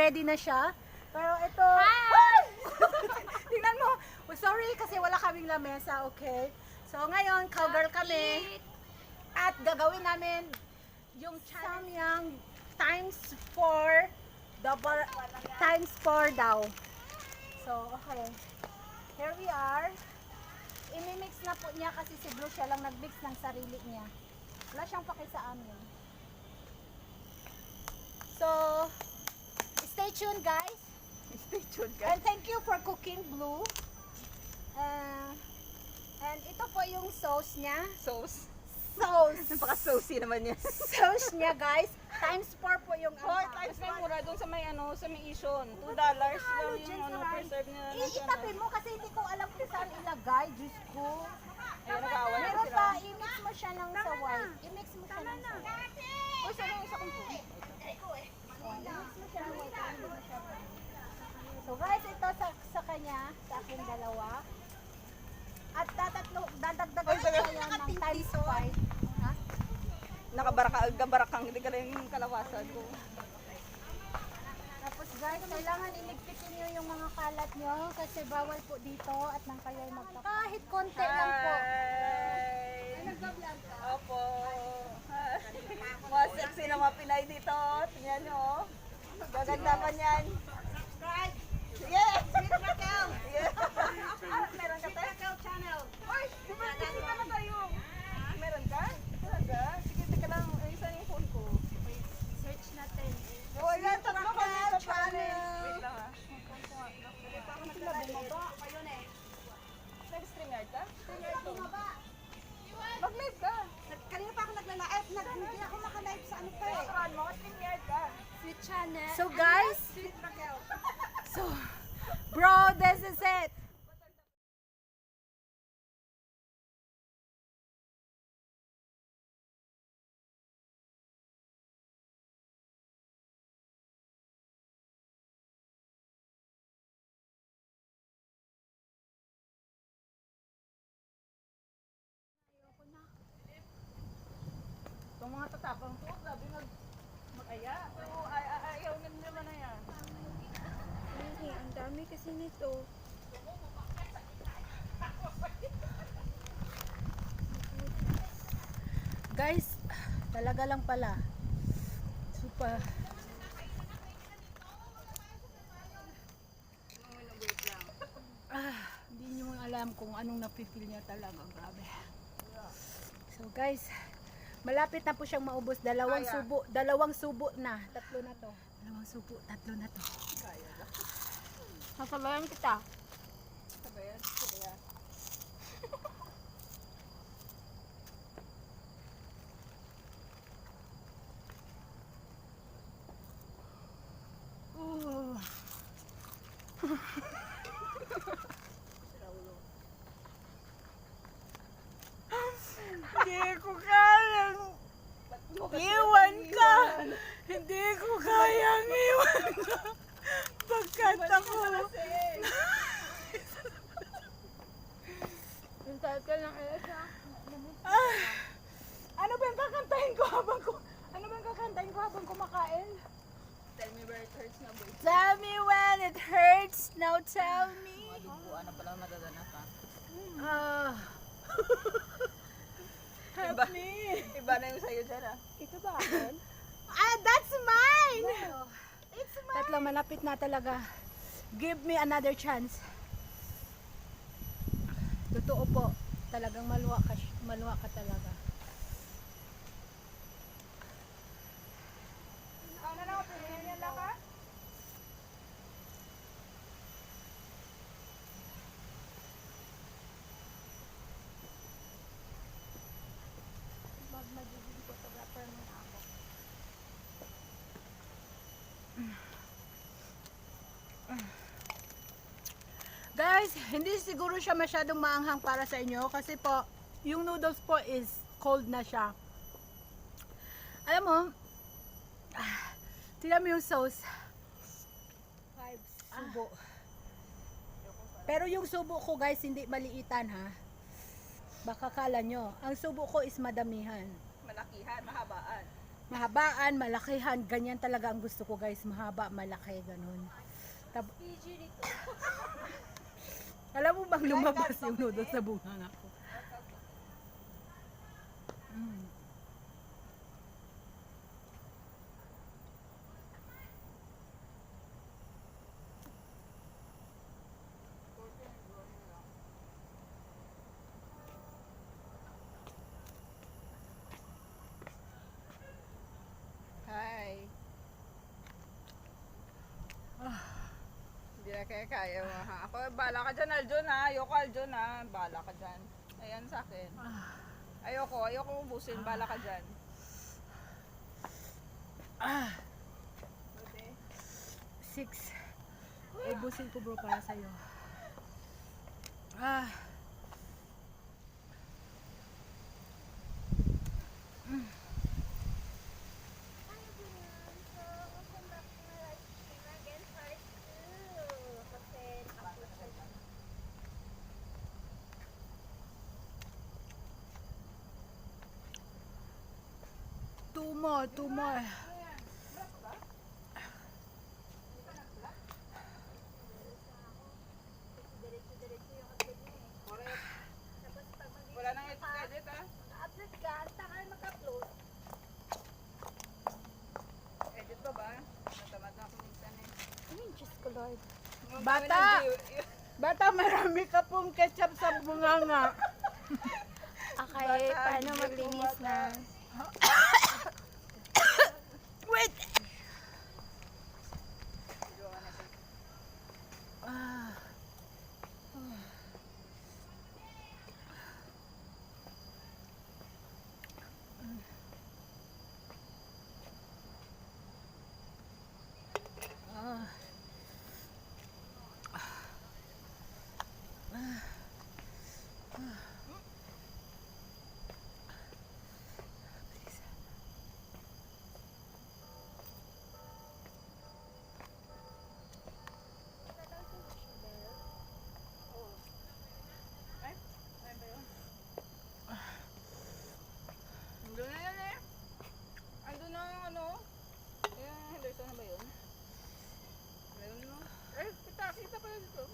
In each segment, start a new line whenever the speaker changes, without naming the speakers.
ready na siya. Pero ito, tingnan mo. Oh, sorry kasi wala kaming lamesa, okay? So ngayon, cowgirl kami. At gagawin namin yung samyang times 4, double times 4 daw. So, okay. Here we are. Imimix na po niya kasi si Blue siya lang nagmix ng sarili niya. Wala siyang paki sa amin. So, stay tuned guys.
Stay tuned, guys.
And thank you for cooking Blue. And ito po yung sauce niya.
Sauce.
Sauce.
Napaka-saucy naman yan.
Sauce niya guys. Times 4 po yung
Hoy, times na mura doon sa may Ison. $2 lang yung preserve niya.
Itabi mo kasi hindi ko alam kung saan ilagay. Diyos ko.
Ayun, nag-aaway na
Meron
sila.
pa, i-mix mo siya ng sa white. I-mix mo siya ng sa white.
Uy, saan yung isa kong po?
I-mix mo siya ng white. Hindi mo siya white. So guys, ito sa kanya, sa aking dalawa. At dadagdagan
Oy,
ko yan ng times 5. Ha?
Nakabarakang, hindi ka rin yung kalawasan ko.
Tapos guys, kailangan iligpitin nyo yung mga kalat nyo kasi bawal po dito at nang kayo'y kahit konti lang po.
Hi! Opo. Mga sexy na mga Pinay dito. Tingnan nyo. Gaganda pa niyan. Yes! Yes! Meron ka tayo? Channel. Uy! Di ba na tayo? Meron ka? Talaga? Sige, teka lang. Isa yung phone ko.
Search natin.
Oh, yan, tatlo kami sa channel. Wait lang ah. Nag-stream yard ka? Mag-live ka.
Kanina pa ako nagla-live, hindi ako maka-live sa ano pa eh.
Saan mo? Stream yard ka.
Sweet channel.
So guys, so bro, this is it.
Itong mga tatapang to, grabe mag-aya. Pero ayaw naman na yan.
Ay, ang dami kasi nito.
Guys, talaga lang pala. Super. Hindi nyo alam kung anong napipil niya talaga. Grabe. So guys, malapit na po siyang maubos. Dalawang subo na. Tatlo na to. Dalawang subo, tatlo na to.
Sasabayan kita.
Sabayan? Sige.
Oh. Hindi ko kayang iwan ka. Hindi ko kayang iwan ka. Pagkat ako.
Yung title ng Elsa.
Ano ba yung kakantahin ko habang kumakain?
Tell me where it hurts na, boy.
Tell me when it hurts. Now tell me.
Duguan na pala nagaganap ha.
Help me.
Iba na yung sa'yo dyan ah.
Ito ba akin?
That's mine. It's mine. Tatlo, malapit na talaga. Give me another chance. Totoo po. Talagang maluwa ka talaga.
Ano na, pinanyan lang ka?
Magiging photographer mo na ako.
Guys, hindi siguro siya masyadong maanghang para sa inyo kasi po, yung noodles po is cold na siya. Alam mo, tingnan mo yung sauce. 5 subo. Pero yung subo ko guys, hindi maliitan ha. Baka kala nyo, ang subo ko is madamihan.
Malakihan, mahabaan.
Mahabaan, malakihan, ganyan talaga ang gusto ko guys, mahaba, malaki, ganun. Alam mo bang lumabas yung noodles sa bunganga ko? Mm.
Hi. Hindi na kaya mo ha. Ako, bala ka dyan Aljun ha. Ayoko Aljun ha. Bala ka dyan. Ayan sa akin. Ayoko ubusin. Bala ka dyan. Okay.
6. Ubusin ko bro para sa'yo. Two more.
Wala nang edit ha.
Upload ka, takal mag-upload.
Edit pa ba? Natamad na ako minsan eh.
Ay, Diyos ko Lord.
Bata! Bata, marami ka pong ketchup sa bunganga.
Okay, paano maglinis na?
Wait! Ah.
Andun na yan eh. Andun na ang ano. Yung Henderson na ba yun? Meron no? Eh, kita pala dito.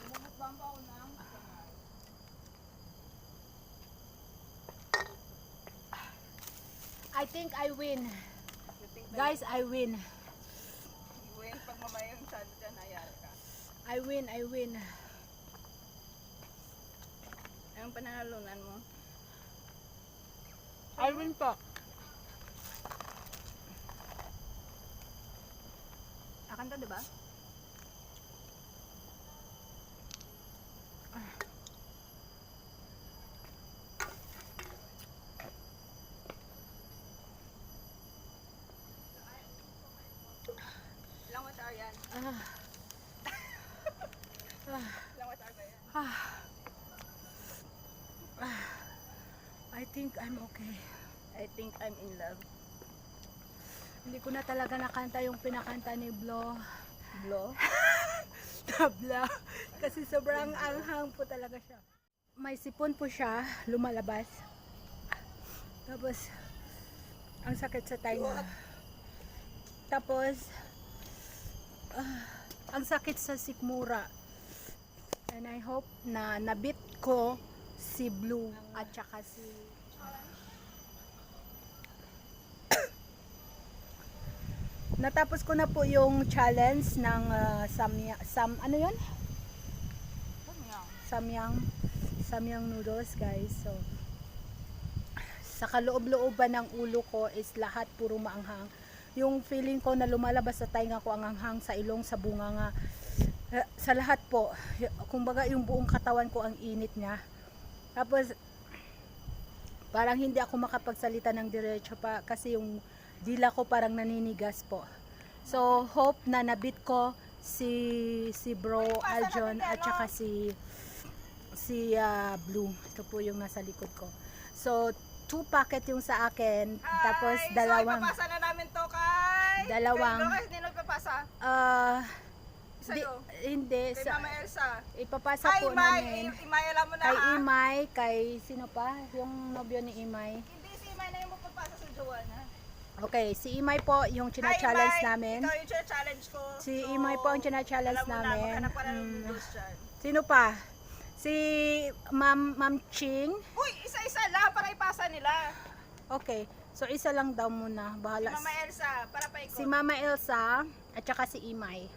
Bumukbang pa ako ng kanal.
I think I win.
You think na
Guys, I win.
Iwin, pag mamaya yung sado dyan, hayari ka.
I win.
Anong pananalunan mo?
I win po.
Akan to, diba? Ilang watar yan? Ilang watar ba yan?
I think I'm okay.
I think I'm in love.
Hindi ko na talaga nakanta yung pinakanta ni Blo.
Blow?
Tabla. Kasi sobrang anghang po talaga siya. May sipon po siya, lumalabas. Tapos, ang sakit sa tainga. Tapos, ang sakit sa sikmura. And I hope na nabit ko si Blue at saka si natapos ko na po yung challenge ng ano yun? Samyang noodles guys. So sa kaloob-looban ng ulo ko is lahat puro maanghang. Yung feeling ko na lumalabas sa tainga ko ang anghang, sa ilong, sa bunganga, sa lahat po. Kumbaga yung buong katawan ko ang init niya. Tapos parang hindi ako makapagsalita ng diretso pa kasi yung dila ko parang naninigas po. So hope na nabit ko si Bro Aljon at saka si Blue. Ito po yung nasa likod ko. So 2 packet yung sa akin, tapos dalawang
So ipapasa na namin to kay
dalawang
Lucas, hindi nagpapasa. sa'yo.
Hindi,
Kay Mama Elsa.
ipapasa
Ay,
po namin.
Imay, alam mo na
Kay
ha?
Imay, kay sino pa? Yung nobyo ni Imay.
Hindi, si Imay na yung magpapasa sa Joanna.
Okay, si Imay po yung china-challenge
Hi, Imay.
namin.
Ikaw yung challenge ko.
Si Imay po ang china-challenge
alam mo
namin.
na, maghanap ka na ng
Mm.
noodles dyan.
Sino pa? Si Ma'am Ching.
Uy, isa-isa lang para ipasa nila.
Okay, so isa lang daw muna.
Si
Bahala.
Mama Elsa, para paikot.
Si Mama Elsa at saka si Imay.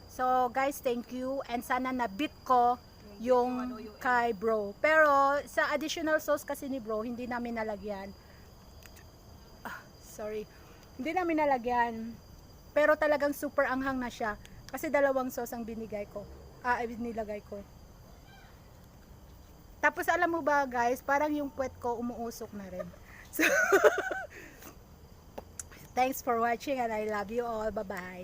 So guys, thank you. And sana na-beat ko yung kay bro. Pero sa additional sauce kasi ni bro, hindi namin nalagyan. Sorry. Hindi namin nalagyan. Pero talagang super anghang na siya. Kasi dalawang sauce ang binigay ko. Binilagay ko. Tapos alam mo ba guys, parang yung puwet ko umuusok na rin. So, thanks for watching and I love you all. Bye-bye.